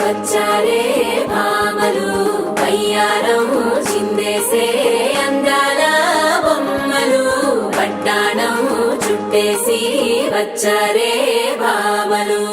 వచ్చారే భామలు వయ్యారం చిందేసే అందాల బొమ్మలు పట్టాణం చుట్టేసి వచ్చారే భామలు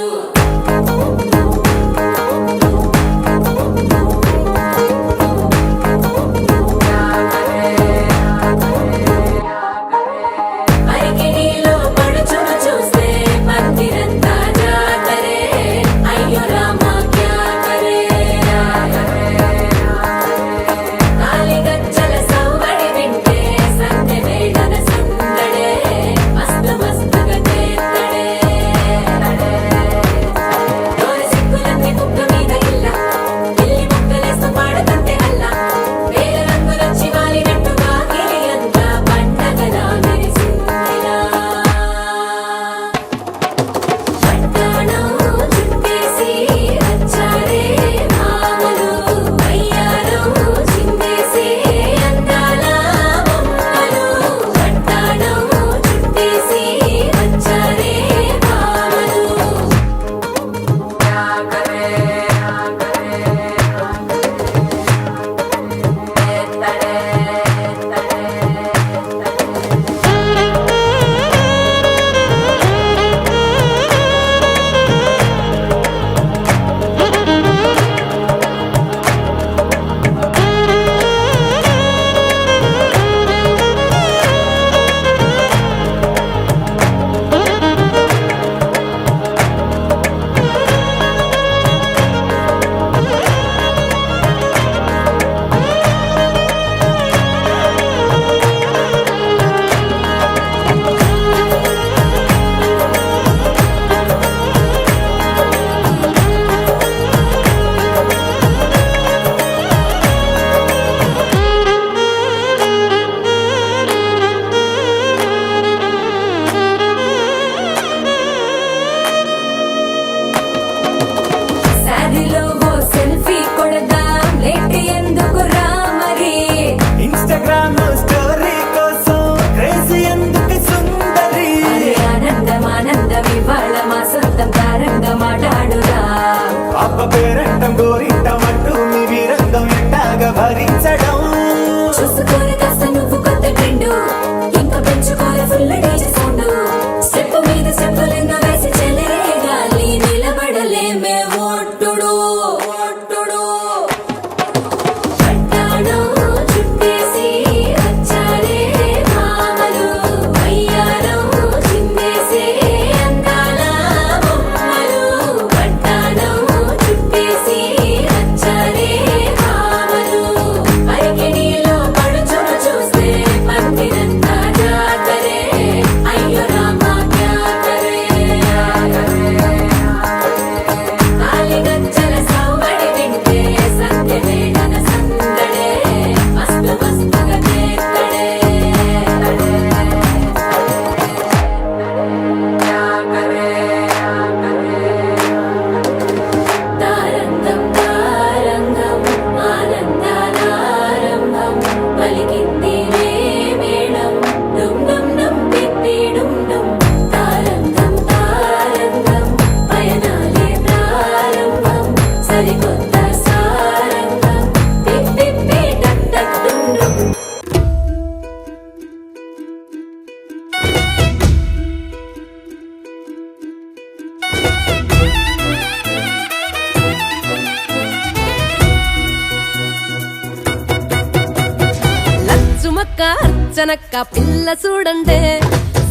అర్చనక్క పిల్ల చూడండే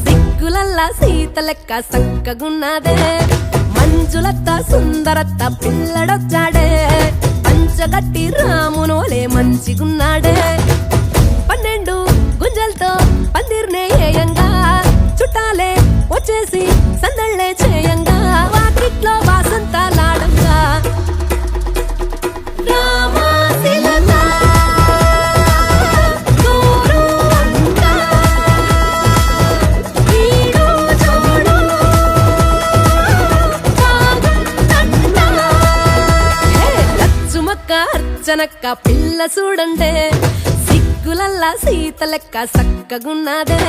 సిగ్గులల్లా సీత లెక్క సక్కగున్నదే మంజులత్త సుందరత్త పిల్లడొచ్చాడే పంచగట్టి రామునోలే మంచిగున్నాడే 12 గుంజలతో పందిర్నే ఏయంగా చుట్టాలే వచ్చేసి సందళ్ళే చేయంగా వాకిట్లో వాసంతాలాడంగా అర్చనక్క పిల్ల చూడండే సిగ్గులల్లా సీత లెక్క సక్కగున్నదే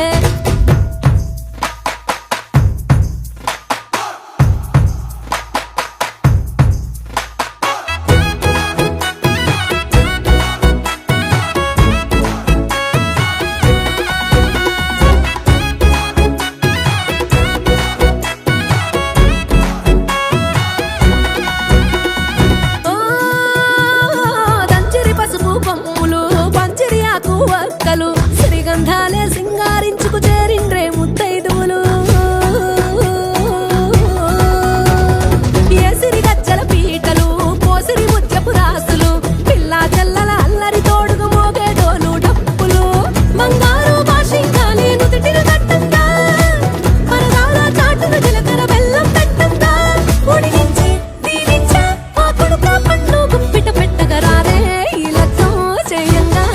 సిరిగంధాలే సింగారించుకు చేరిండ్రే ముత్తైదువులు ఏ సిరిగజ్జల పీటలు పోసిరి ముత్యపు రాసులు పిల్లా చెల్లల అల్లరి తోడుగు మోగేడోలు డప్పులు బంగారు భాషించాలి నుదిటిన కట్టంగా పరదాల చాటును జీలకర్ర బెల్లం పెట్టంగా ఉడిగించి దీవించా ఆ కొడుక పండ్లు గుప్పిట పెట్టగా రారే ఈ లక్ష్యం చేయంగా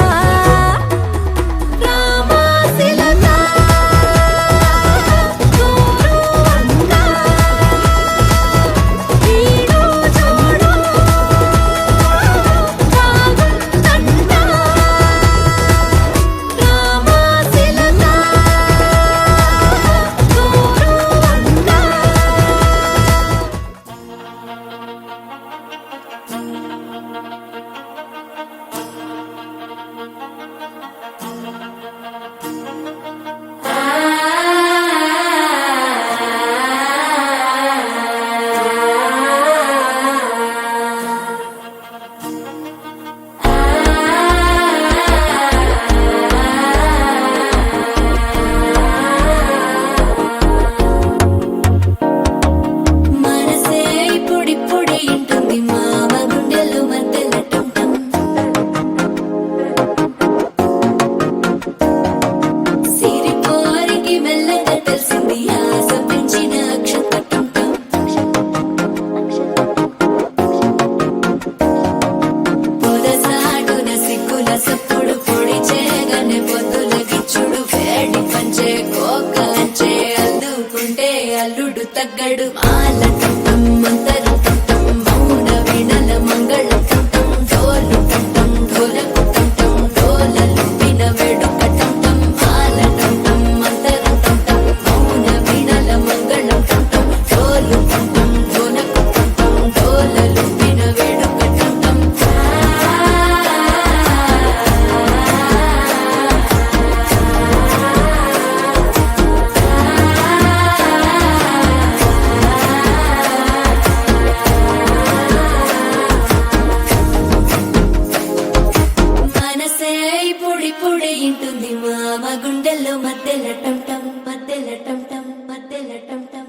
అల్లుడు తగ్గడు మాల కట్టం మంతరం కట్టం మౌన వీణల మంగళం కట్టం డోలు కట్టం డోలకు కట్టం డోలలు విన వేడుక కట్టం మాల కట్టం మంతరం కట్టం మౌన వీణల మంగళం కట్టం డోలు కట్టం డోలకు కట్టం డోలలు విన వేడుక కట్టం పొడి ఇంటుంది మామ గుండెల్లో మధ్యల టంటం మధ్యల టంటం మధ్యల టంటం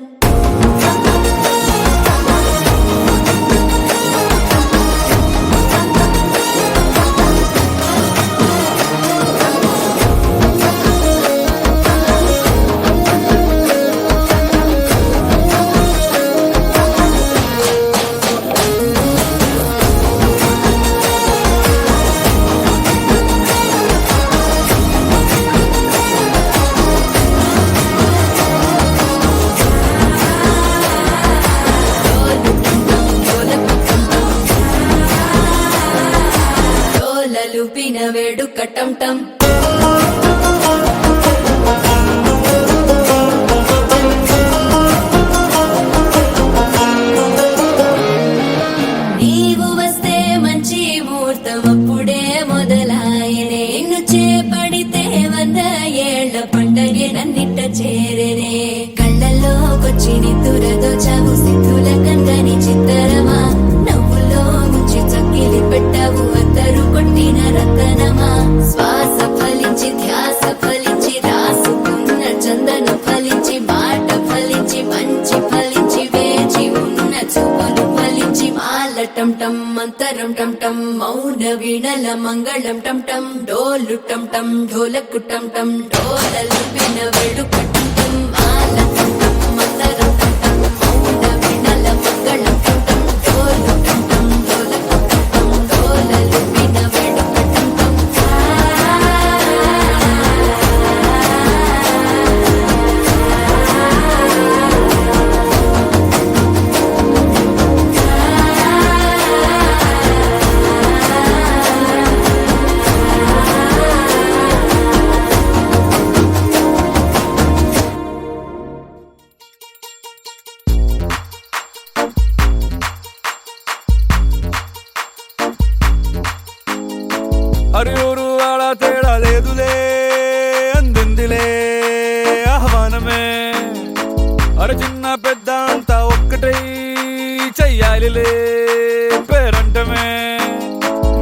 లూపిన వేడుక టంటం నీవు వస్తే మంచి ముహూర్తం అప్పుడే మొదలాయనే నిన్ను చేపడితే 100 ఏళ్ల పండగే నన్నిట్ట చేరనే కళ్ళల్లోకొచ్చి నిద్దురదో చావు సిద్ధుల కందని చిత్తరమా నవ్వులో ముంచి చక్కిలి పెట్టావు అద్దరు కొట్టిన రతనమా శ్వాస ఫలించి ధ్యాస ఫలించి టం టం మంతరం టం టం మౌన వీణల మంగళం టం టం డోలు టం టం ఢోలకు టం టం డోలలు విన వేడుక టం టం మాల టం టం మంతరం టం టం మౌన వీణల మంగళం టం టం డోలు టం టం ఢోలకు టం టం డోలలు విన వేడుక టం టం అరి ఊరు ఆడ తేడా లేదులే అందిందిలే ఆహ్వానమే అరే చిన్న పెద్ద అంతా ఒక్కటై చెయ్యాలిలే పేరంటమే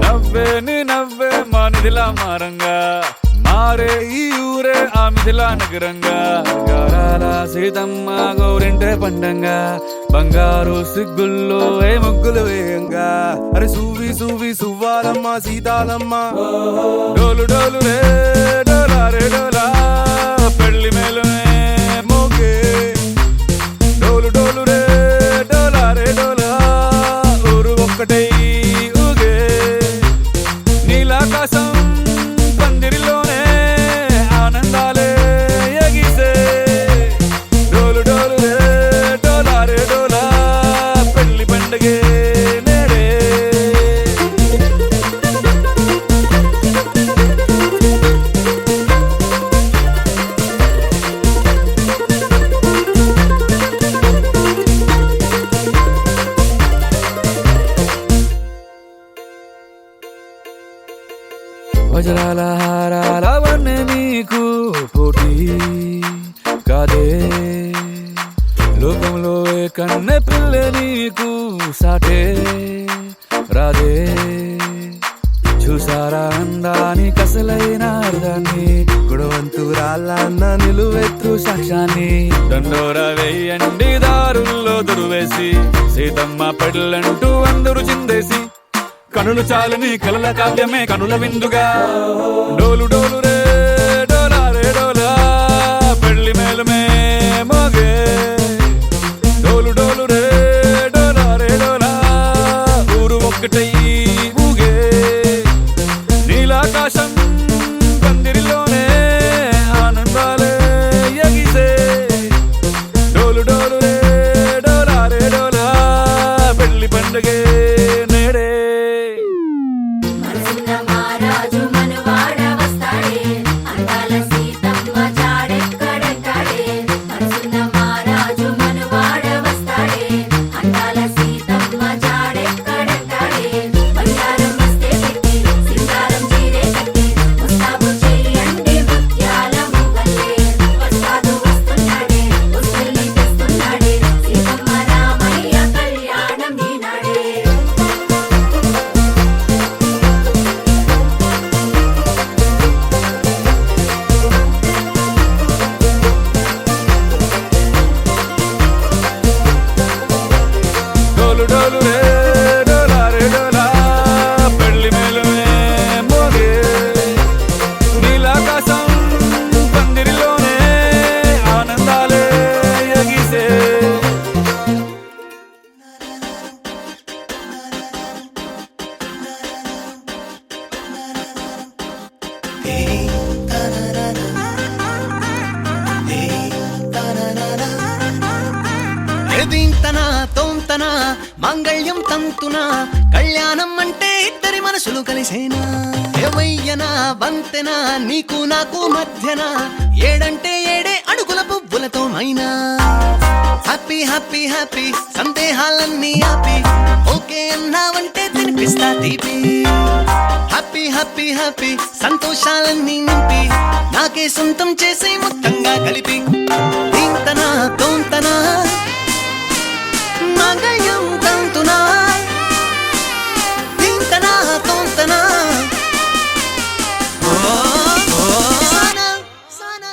నవ్వే నీ నవ్వే మా నిధిలా మారంగా మారే ఈ ఊరే ఆ మిథిలా నగరంగా గారాల సీతమ్మ గౌరింటే పండంగా బంగారు సిగ్గుల్లో ఏ ముగ్గులు వేయంగా అరే సూవి సూవి సువ్వాలమ్మ సీతాలమ్మ డోలు డోలు రే డోలా రే డోలా పెళ్లి మేలుమే మోగే డోలు డోలు రే డోలా రే డోలా ఊరు ఒక్కటై ఊగే నీలాకాశం పందిరిలోనే ఆనందాలే ఎగిసే డోలు డోలు రే డోలా రే డోలా పెళ్లి పండగే నేడే వజ్రాల హారాల వన్నె నీకు పోటీ కాదే లోకంలో ఏ కన్నె పిల్ల నీకు సాటే రాదే చూసారా అందాని కసలైన అర్థాన్ని గుణవంతురాళ్ళ అన్న నిలువెత్తు సాక్ష్యాన్ని దండోర వేయండి దారుల్లో దురువేసి సీతమ్మ పెళ్ళంటూ అందరూ చిందేసి కనులు చాలని కలల కావ్యమే కనుల విందుగా డోలు డోలు రే డోలా రే డోలా పెళ్లి మేలుమే మోగే డోలు డోలు రే డోలా రే డోలా ఊరు ఒక్కటై ఊగే నీలాకాశం పందిరిలోనే ఆనందాలే ఎగిసే డోలు డోలు రే డోలా రే డోలా పెళ్లి పండగే నేడే మనసున్న మహారాజు మనవాడ వస్తాడే అందాల సీతమ్మ జాడెక్కడంటాడే మనసున్న మహారాజు మనవాడ వస్తాడే అందాల సీతమ్మ జాడెక్కడంటాడే బంగారం వస్తే పెట్టి సింగారం చీరే కట్టి ముస్తాబు చెయ్యండి ముత్యాల మువ్వల్లే వస్తాడు వస్తున్నాడే వస్తుల్ని తెస్తున్నాడే సీతమ్మ రామయ్య కళ్యాణం ఈనాడే డోలు డోలు రే డోలా రే డోలా పెళ్లి మేలుమే మోగే నీలాకాశం పందిరిలోనే ఆనందాలే ఎగిసే ఎదింతనా తోంతనా మాంగళ్యం తంతునా కళ్యాణం అంటే ఇద్దరి మనసులు కలిసేనా ఏవయ్యనా బంతెనా నీకు నాకు మధ్యన ఏడంటే ఏడే అడుగుల పువ్వులతో మైనా హ్యాపీ హ్యాపీ హ్యాపీ సందేహాలన్నీ ఆపి ఓకే అన్నావంటే తినిపిస్తా తీపి హ్యాపీ హ్యాపీ హ్యాపీ సంతోషాలన్నీ నింపి నాకే సొంతం చేసే మొత్తంగా కలిపి దీంతనా తోంతనా మాంగళ్యం తంతునా దీంతనా తోంతనా ఓ ఓ సానా సానా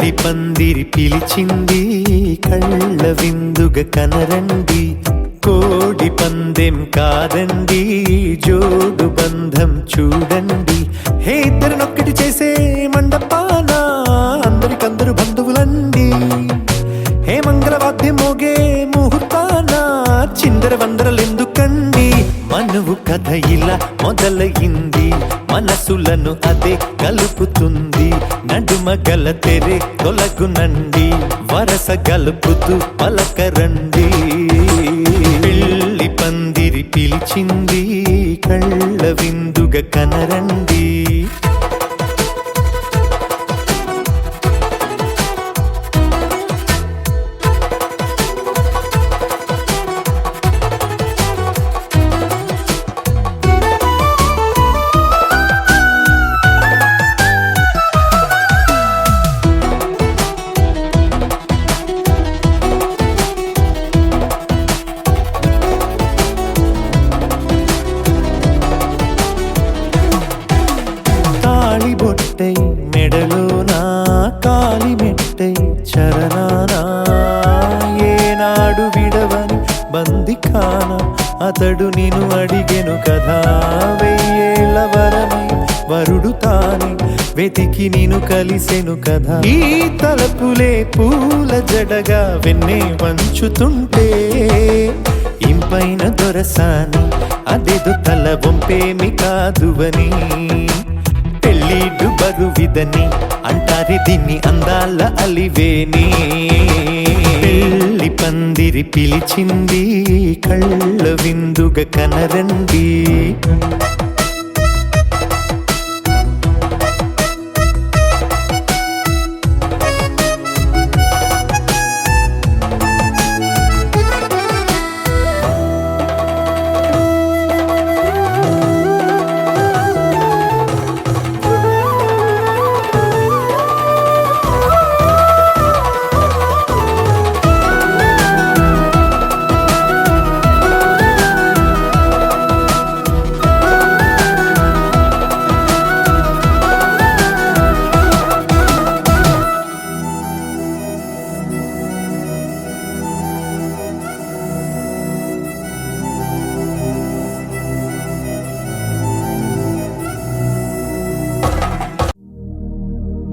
పెళ్లి పందిరి పిలిచింది కళ్ళ విందుగా కనరండి కోడి పందెం కాదండి జోడు బంధం చూడండి హే ఇద్దరినొక్కటి చేసే మండపాన అందరికందరు బంధువులండి హే మంగళవాద్యం మోగే ముహూర్తాన చిందర వందరలెందుకండి మనువు కథ ఇలా మొదలయింది మనసులను అదే కలుపుతుంది నడుమ గల తెరే తొలగునండి వరస గలుపుతూ పలకరండి పెళ్లి పందిరి పిలిచింది కళ్ళ విందుగా కనరండి బొట్టై మెడలోనా కాలి మెట్టై చరణానా ఏనాడు విడవని బందిఖాన అతడు నిన్ను అడిగెను కదా వెయ్యేళ్ల వరమై వరుడు తానే వెతికి నిన్ను కలిసెను కదా ఈ తలపులే పూల జడగా వెన్నే వంచుతుంటే ఇంపైన దొరసాని అదేదో తల వంపేమి కాదువని పెళ్ళిడు బరువిదని అంటారే దీన్ని అందాల అలివేని పెళ్లి పందిరి పిలిచింది కళ్ళ విందుగా కనరండి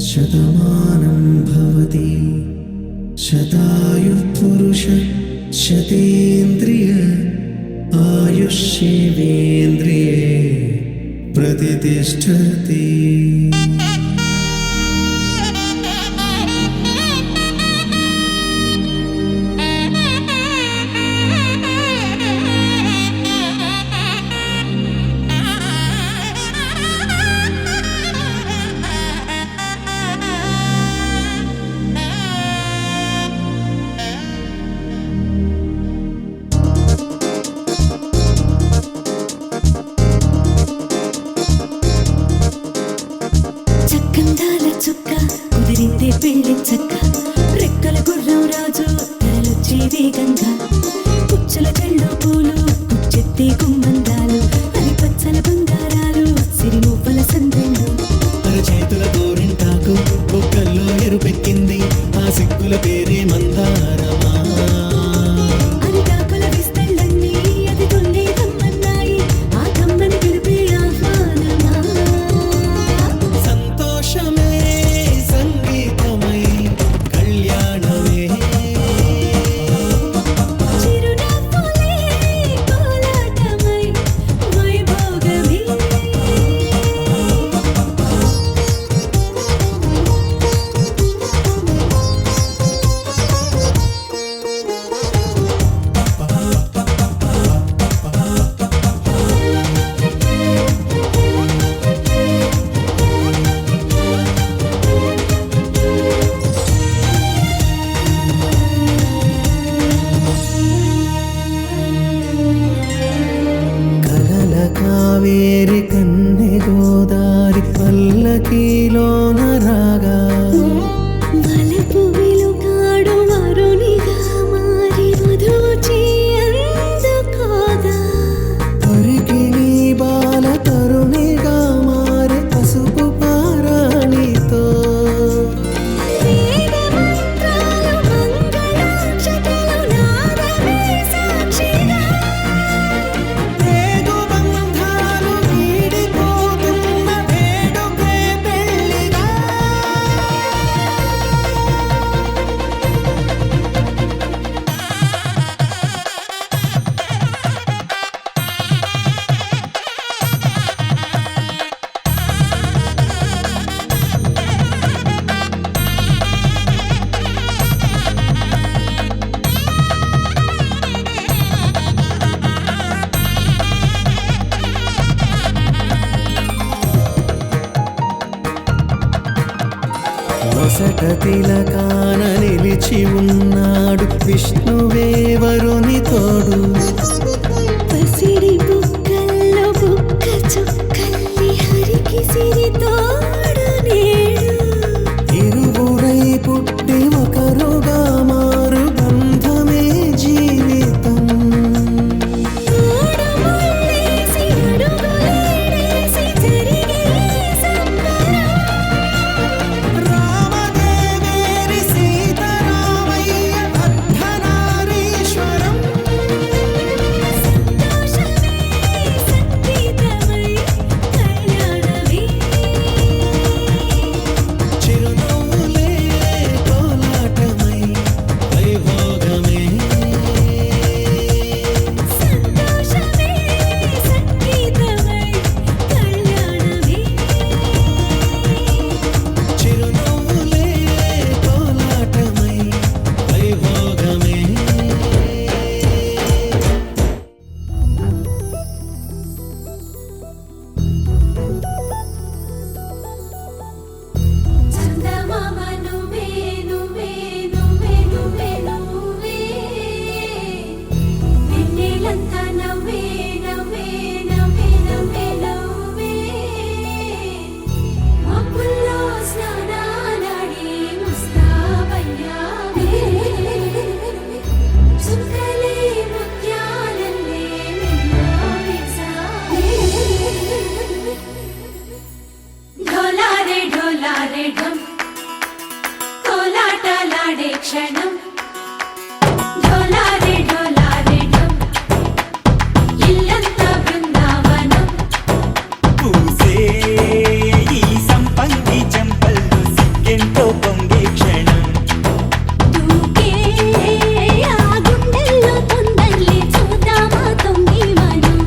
शतमानं भवति शतायुः पुरुष शतेन्द्रिय आयुष्येवेन्द्रिये प्रतिष्ठति వరతిలకాన నిలిచి ఉన్నాడు విష్ణువే వరుని తోడు. పసిడి బుక్కల్లో బుక్క చుక్కల్లి హరికి సిరి తోడు నేడు. ఇరువురై పుట్టి ఒకరుగా మారు బంధమే జీవితం. మూడు ముళ్ళేసి అడుగులేసి జరిగే సంబరం. రామదేవేరి సీతారామయ్య అర్ధనారీశ్వరం. సంతోషమే సంగీతమై కళ్యాణమే. చిరునవ్వులే కోలాటమై వైభోగమే. సంతోషమే సంగీతమై కళ్యాణమే. చిరునవ్వులే కోలాటమై వైభోగమే. చందమామ నువ్వే నువ్వే నువ్వే నువ్వే నువ్వే వెన్నెలంతా నవ్వే నవ్వే నవ్వే నవ్వే నవ్వే మబ్బుల్లో స్నానాలాడి ముస్తాబయ్యావే చుక్కలే ముత్యాలల్లే నిన్ను వేసావే ढोलारे ढोलारे ढम कोलाटलाडे क्षणं ढोलारे ढोलारे ढम इल्लंता बृंदावनं పూసే ఈ సంపంగి చెంపల్లో సిగ్గెంతో పొంగే క్షణం దూకే ఆ గుండెల్లో తొందరలే చూద్దామా తొంగి మనం.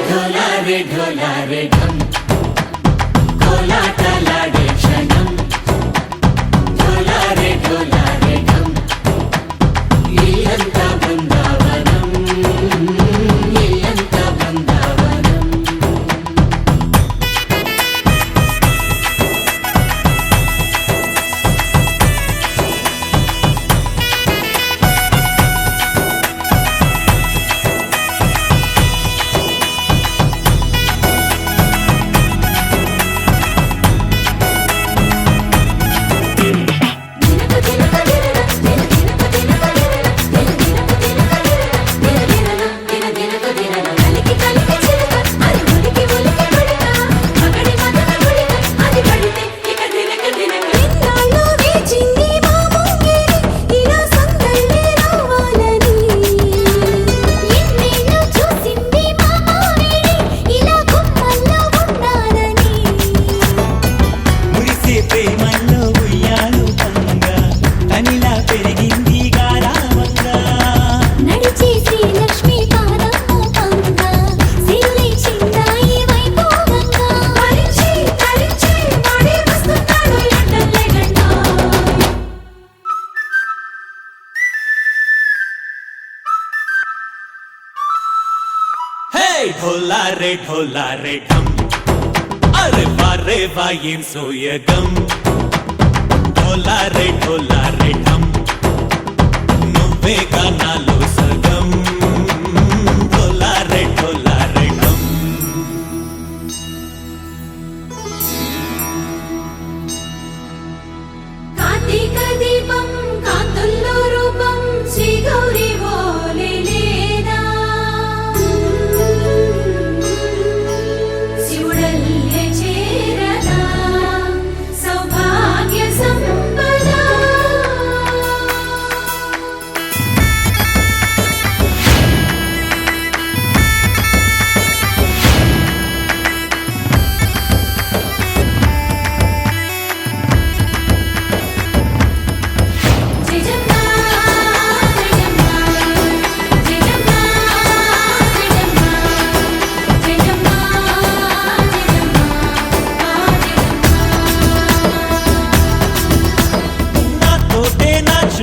ढोलारे ढोलारे ढम कोलाटलाडे क्षणं ढोलारे ढोलारे ढम इल्लंता बृंदावनं इल्लंता बृंदावनं ఇన్నాళ్ళు వేచింది మా ముంగిరి ఇలా సందళ్ళే రావాలని. ఎన్నేళ్ళు చూసింది మా మామిడి ఇలా గుమ్మల్లో ఉండాలని. మురిసే ప్రేమల్లో ఉయ్యాలు పంగా తనిలా పెరిగింది గారావంగా నడిచే శ్రీలక్ష్మి పాదము పంగా సిరులై చిందాయి వైభోగంగా. తరించి తరించి వాడే వస్తున్నాడు లండన్లే గండా హే ఢోలా రే ఢమ్ అరే వారే వాయేం సోయగం ఢోలా రే ఢమ్ నువ్వే గానాలో సగం ఢోలా రే ఢమ్ కార్తీక దీపం కాంతుల్లో రూపం శ్రీ గౌరీ ఓలే లేదా శివుడల్లే చేరదా సౌభాగ్య సంపద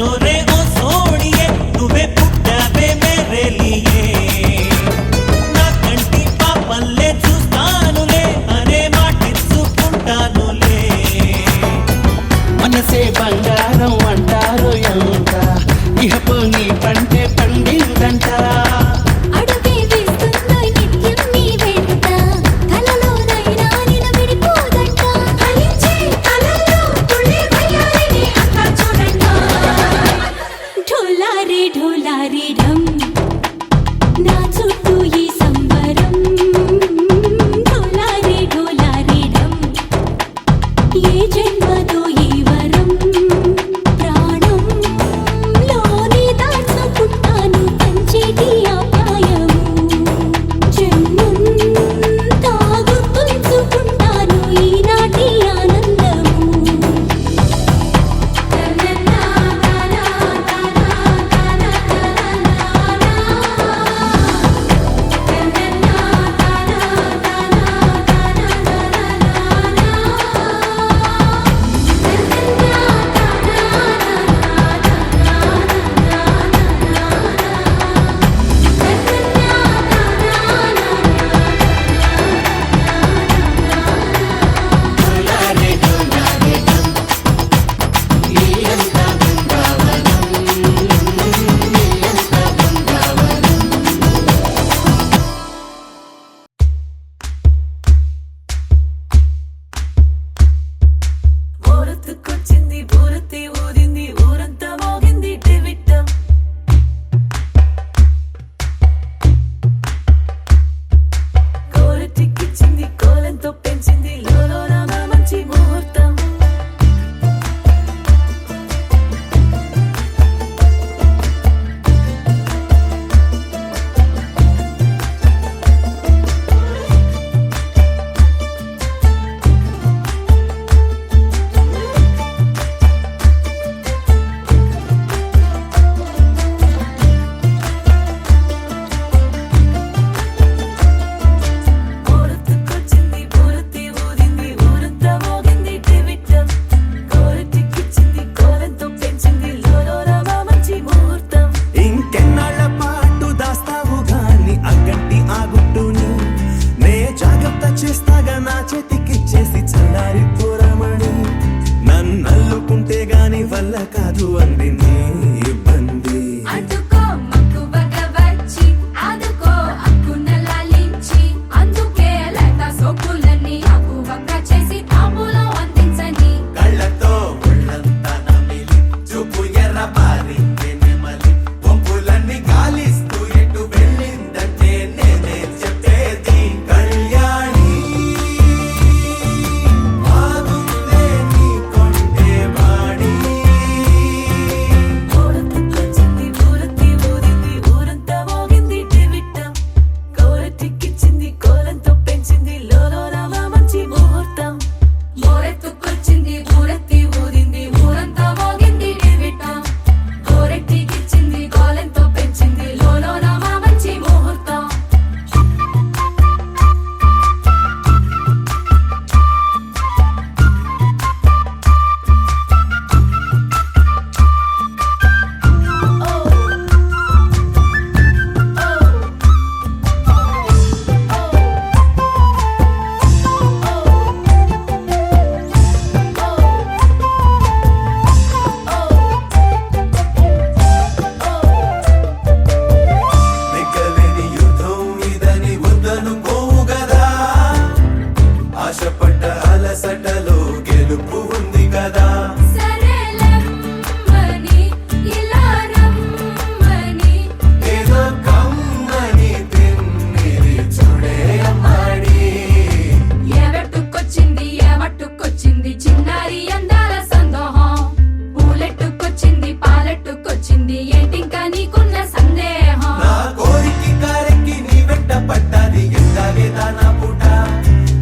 చోరే ఓ సోడియే నువ్వే పుట్టావే మేరే లియే నా కంటి పాపల్లే చూస్తానులే అనే మాటిచ్చుకుంటానులే మనసే బంగారం అంటారు ఎంత ఇహపు నీ పంటే పండిందంట అడుగే వేస్తున్న నిత్యం నీ వెంట కలలోనైనా నిన్ను విడిపోదంట ఫలించే కలల్లో తుళ్ళి వయ్యారిని అంతా చూడంట ఢోలారే ఢోలారే ఢమ్ నా చుట్టూ ఈ సంబరం ఢోలారే ఢోలారే ఢమ్ ఏ జన్మదో ఈ వరం ప్రాణంలోనే దాచుకుంటాను పంచేటి అపాయము జన్మంతా గుర్తుంచుకుంటాను ఈనాటి ఆనందము ఊరొత్తుకొచ్చింది ఊరొత్తి ఊరింది ఊరంతా మోగింది టివిట్టం కోరటిక్కిచ్చింది కోలంతో పెంచింది లోలోన మంచి ముహూర్తం ఊరొత్తుకొచ్చింది ఊరొత్తి ఊరింది ఊరంతా మోగింది టివిట్టం కోరటిక్కిచ్చింది కోలంతో పెంచింది లోలోన మంచి ముహూర్తం ఇంకెన్నాళ్ళ పాటు దాస్తావు గాని అగ్గంటి ఆ గుట్టుని నే జాగ్రత్త చేస్తాగా నా చేతికిచ్చేసి చల్లారి పోరమణి నన్నల్లుకుంటే గాని వల్ల కాదు అంది నీ ఇబ్బంది అడ్డుకో మక్కువగా వచ్చి ఆదుకో అక్కున లాలించి అందుకే లేత సోకులన్నీ అక్కువగా చేసి తాంబూలం అందించని కళ్ళతో ఒళ్ళంతా నమిలి చూపు ఎర్ర బారి నెమలి వంపులన్నీ గాలిస్తూ ఎటు వెళ్ళిందంటే నేనే చెప్పేది కళ్యాణి బాగుందే నీ కొంటే వాడి ఊరొత్తుకొచ్చింది ఊరొత్తి ఊరింది ఊరంతా మోగింది టివిట్టం కోరటిక్కిచ్చింది కోలంతో పెంచింది లోలోన మంచి ముహూర్తం మోరెత్తుకొచ్చింది ఊరెత్తి ఊరింది ఊరంతా మోగింది టివిట్టం కోరెట్టికిచ్చింది కోలెంతో పెంచింది లోలోన మా మంచి ముహూర్తం నెగ్గలేని యుద్ధం ఇదని వద్దనుకోవు గదా ఆశపడ్డ అలసటలో గెలుపు ఉంది కదా సరేలమ్మని ఇలా రమ్మని ఏదో కమ్మని తిమ్మిరి చూడే అమ్మాడి ఏవట్టుకొచ్చింది ఏమట్టుకొచ్చింది చిన్నారి అందాల సందోహం పూలెట్టుకొచ్చింది పాలెట్టుకొచ్చింది ఏంటింకా నీకున్న సందేహం నా కోరికి కారెక్కి నీ వెంట పడ్డాది ఎంతలేదా నా పూట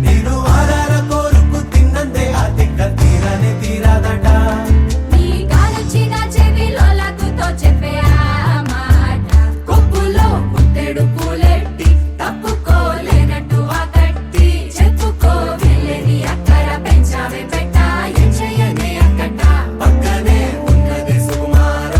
నేను ఆరార కోరుకు తిన్నందే ఆ తిక్క తీరనే తీరాదట నీ గాలొచ్చిన చెవిలో లాగుతో చెప్పే ఆ మాట కొప్పులో పుట్టెడు పూలెట్టి తప్పుకోలేనట్టు ఆ కట్టి చెప్పుకో వెళ్ళని అక్కర పెంచావే పెట్ట ఏం చెయ్యనే అక్కట పక్కనే ఉన్నది సుకుమార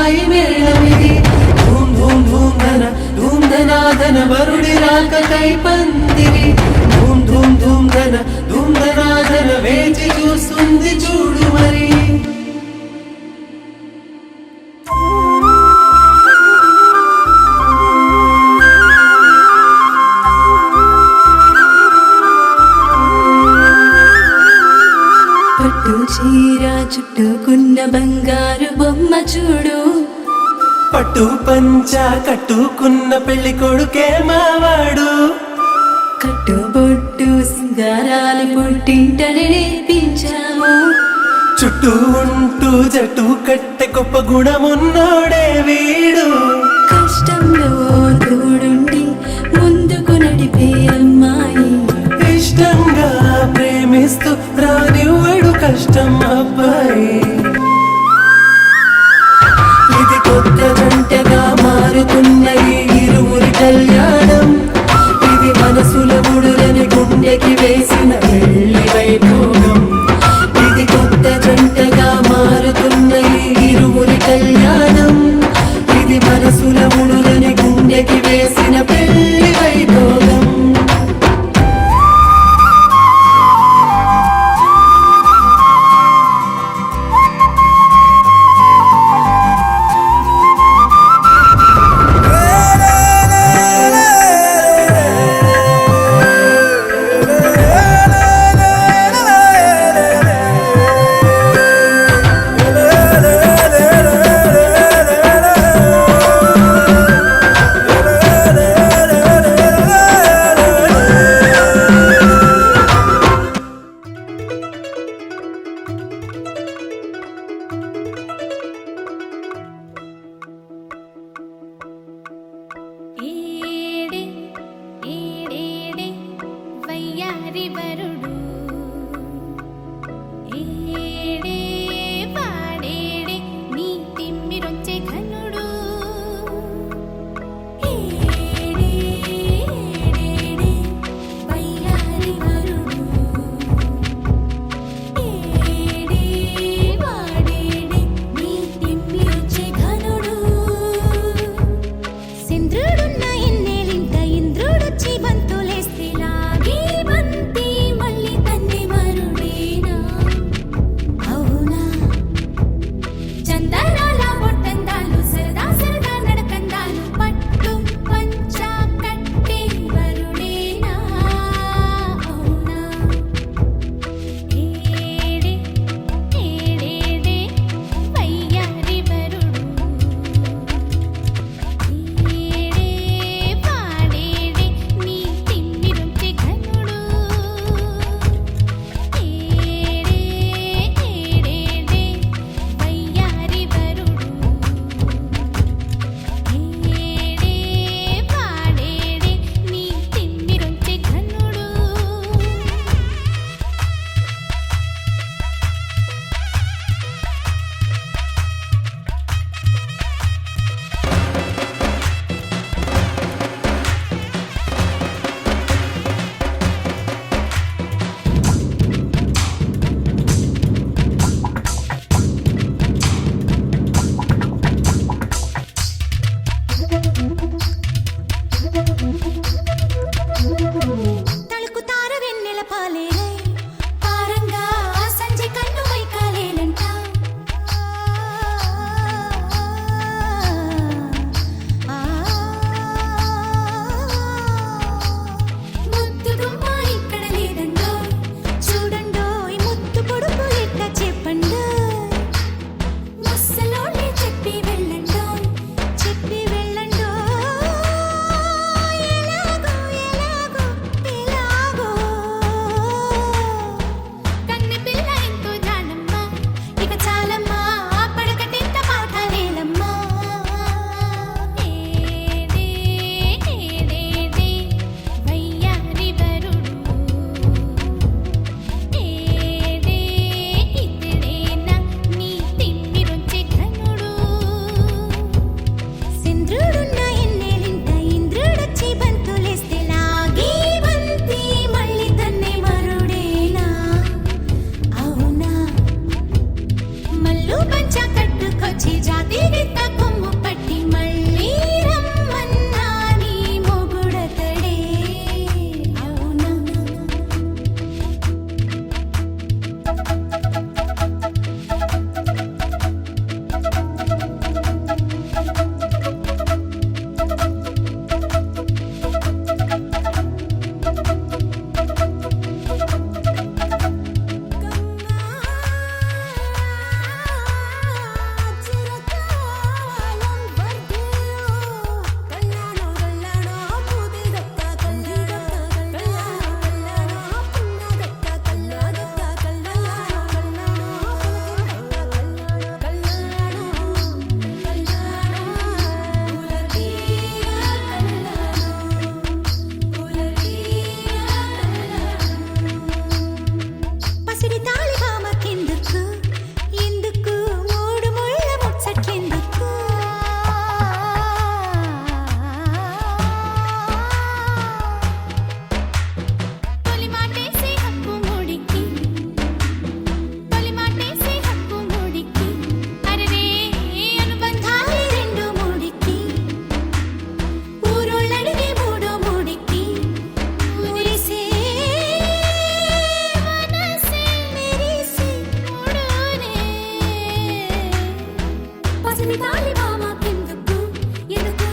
సన్నాయి మేళమిది ధూమ్ ధూమ్ ధూమ్ ధనాధన వరుడి రాకకై పందిరి ధూమ్ ధూమ్ ధూమ్ ధనాధన వేచి చూస్తుంది చూడు మరి పట్టు చీర చుట్టుకున్న బంగారు బొమ్మ చూడు పట్టు పంచ కట్టుకున్న పెళ్లి కొడుకే మావాడు కట్టుబొట్టు సింగారాలు పుట్టింటని నేర్పించాము చుట్టూ ఉంటూ జట్టు కట్టె గొప్ప గుణమున్నోడే వీడు కష్టంలో తోడుండి ముందుకు నడిపే అమ్మాయి ఇష్టంగా ప్రేమిస్తూ రానివ్వడు కష్టం అబ్బాయి ఇది కొత్త జంటగా మారుతున్న ఈ ఇరువురి కళ్యాణం ఇది మనసుల ముడులని గుండెకి వేసిన పెళ్లి వైభోగం ఇది కొత్త జంటగా మారుతున్న ఈ ఇరువురి కళ్యాణం ఇది మనసుల ముడులని గుండెకి వేసిన పెళ్లి వైభోగం పసిడి తాళి భామకెందుకు ఎందుకు మూడు ముళ్ళ ముచ్చట్లెందుకు తొలి మాటేసే హక్కు మూడికి తొలి మాటేసే హక్కు మూడికి అరెరే అనుబంధాలే రెండు మూడికి ఊరోళ్ళడిగే మూడో మూడికి ఊరిసే మనసే మెరిసే మూడోనే పసిడి తాళి భామకెందుకు ఎందుకు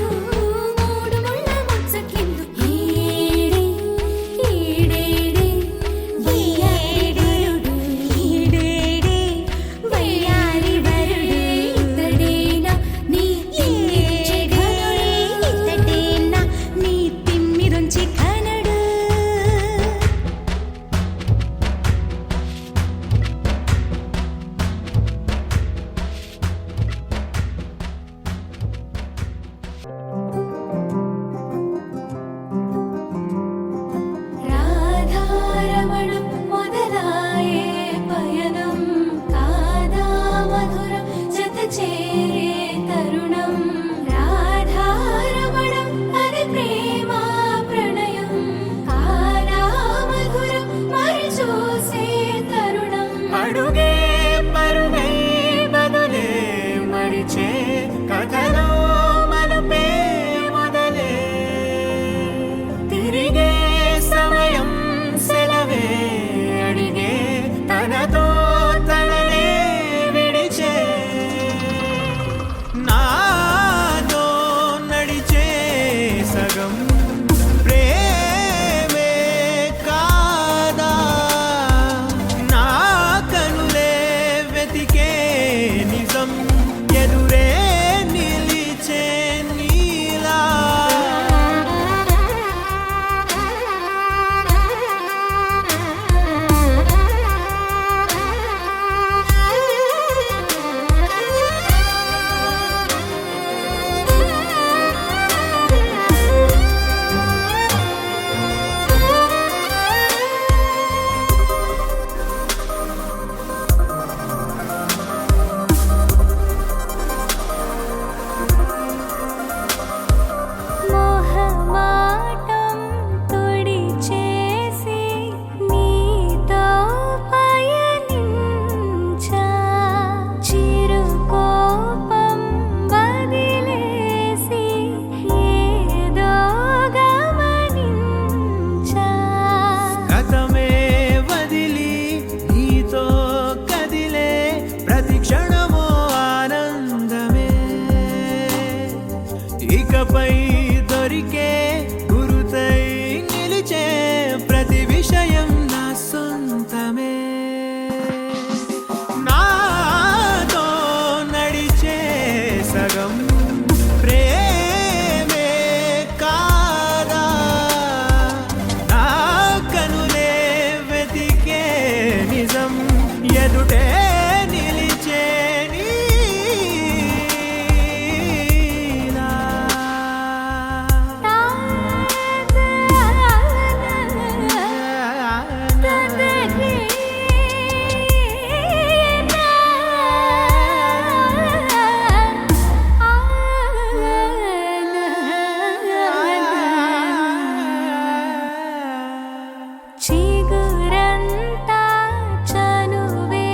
మూడు ముళ్ళ ముచ్చట్లెందుకు ఈడే ఈడేడే వయ్యారివరుడు ఈడేడే వయ్యారివరుడు ఇతడేనా నీ తిమ్మిరుంచి ఘనుడే ఇతడేనా నీ తిమ్మిరుంచి ఘనుడు రాధారమణం మొదలాయే పయనం కాదా మధురం జత చేరే తరుణం రాధారమణం అది ప్రేమ ప్రణయం కాదా మధురం మరి చూసే తరుణం అడుగే పరుగై బదులే మరిచే కథలో మలుపే మొదలే తిరిగే సమయం సెలవే అడిగే తనతో తననే విడిచే నాతో నడిచే సగం ప్రేమే కాదా నా కనులే వెతికే నిజం ఎదురే నిలిచే నీలా మోహమాటం తొడి చేసి నీతో పయనించా చిరుకోపం వదిలేసి ఏదో గమనించా గతమే వదిలి నీతో కదిలే ప్రతి క్షణమో ఆనందమే ఇకపై దొరికే గురుతై నిలిచే ప్రతి విషయం నా సొంతమే నాతో నడిచే సగం ప్రేమే కాదా నా కనులే వెతికే నిజం ఎదుటే నిలిచే నీలా చిగురంతా చనువే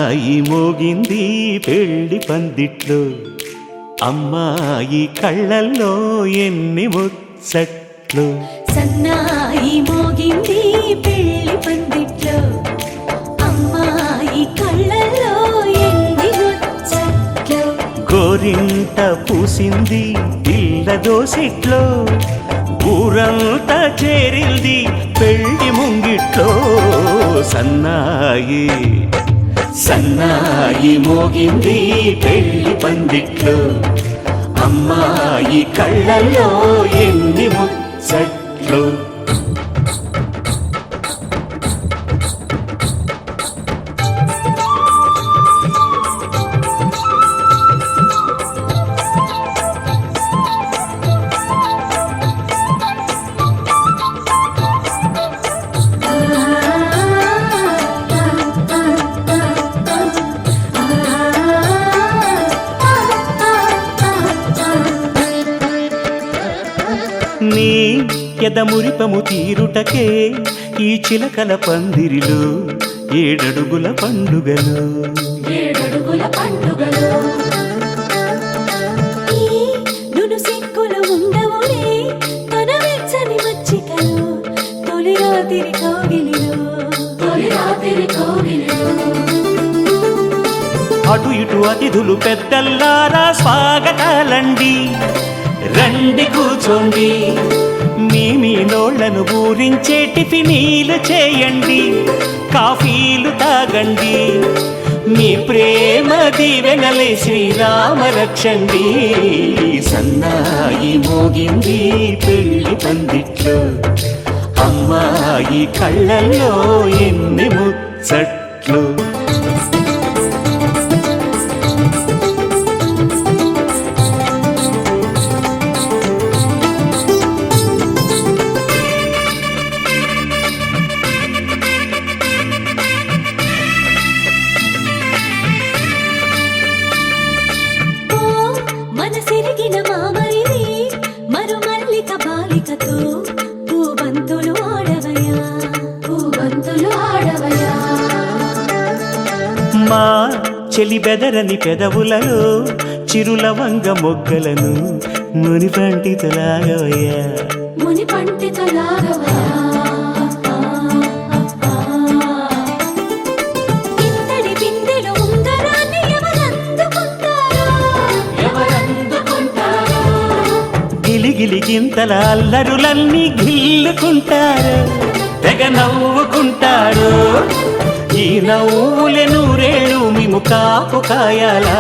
సన్నాయి మోగింది పెళ్లి పందిట్లో అమ్మాయి కళ్ళల్లో ఎన్ని ముచ్చట్లు సన్నాయి మోగింది పెళ్లి పందిట్లో అమ్మాయి కళ్ళల్లో ఎన్ని ముచ్చట్లు గోరింట పూసింది పిల్ల దోసిట్లో ఊరంతా చేరింది పెళ్లి ముంగిట్లో సన్నాయి సన్నాయి మోగింది పెళ్లి పందిట్లో అమ్మాయి కళ్ళల్లో ఎన్ని ముచ్చట్లు నీ ఎదమురిపము తీరుటకే ఈ చిలకల పందిరిలో ఏడడుగుల పండుగలు ఏడడుగుల పండుగలో ఈ నును సిక్కులు ఉండవులే తన వెచ్చని మచ్చికలు తొలి రాత్రి కోగిలిలో అటు ఇటు అతిథులు పెద్దల్లారా స్వాగతాలండి రండి కూర్చోండి మీ నోళ్లను ఊరించే టిఫినీలు చేయండి కాఫీలు తాగండి మీ ప్రేమ దీవెనలే శ్రీరామ రక్షండి సన్నాయి మోగింది పెళ్లి పందిట్లో అమ్మాయి కళ్ళల్లో ఎన్ని ముచ్చట్లు మనసిరిగిన మామరిది మరుమల్లిక బాలికతో పూబంతులు ఆడవయా మా చెలి బెదరని పెదవులలో చిరులవంగ మొగ్గలను ముని పంటితలాగవయ్యా ముని పండితులాగవయా ఇంతటి బిందెలు ఉంగరాన్ని ఎవరందుకుంటారో గిలిగిలి గింతల అల్లరులన్నీ గిల్లుకుంటారు తెగ నవ్వుకుంటారు ఈ నవ్వులే నూరేళ్ళు మేము కాపు కాయాలా